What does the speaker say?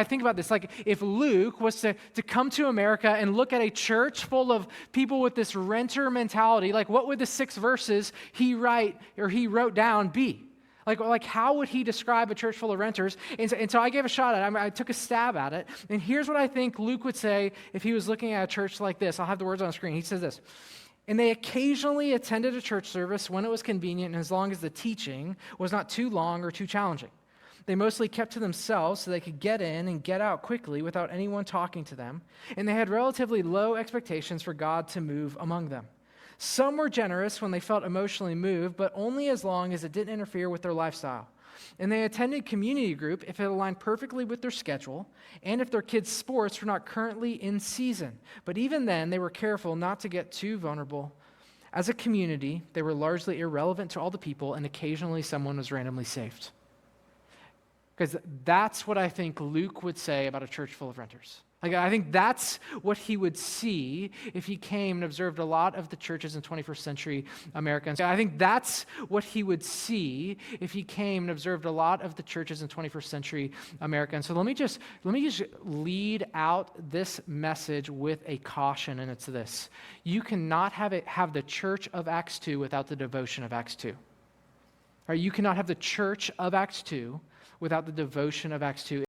I think about this, like if Luke was to come to America and look at a church full of people with this renter mentality, like what would the 6 verses he wrote down be? Like how would he describe a church full of renters? And so I gave a shot at it. I took a stab at it. And here's what I think Luke would say if he was looking at a church like this. I'll have the words on the screen. He says this: "And they occasionally attended a church service when it was convenient and as long as the teaching was not too long or too challenging. They mostly kept to themselves so they could get in and get out quickly without anyone talking to them. And they had relatively low expectations for God to move among them. Some were generous when they felt emotionally moved, but only as long as it didn't interfere with their lifestyle. And they attended community group if it aligned perfectly with their schedule and if their kids' sports were not currently in season. But even then, they were careful not to get too vulnerable. As a community, they were largely irrelevant to all the people, and occasionally someone was randomly saved." Because that's what I think Luke would say about a church full of renters. Like, I think that's what he would see if he came and observed a lot of the churches in 21st century America. I think that's what he would see if he came and observed a lot of the churches in 21st century America. And so let me just lead out this message with a caution, and it's this: you cannot have the church of Acts 2 without the devotion of Acts 2. All right, you cannot have the church of Acts 2 without the devotion of Acts 2.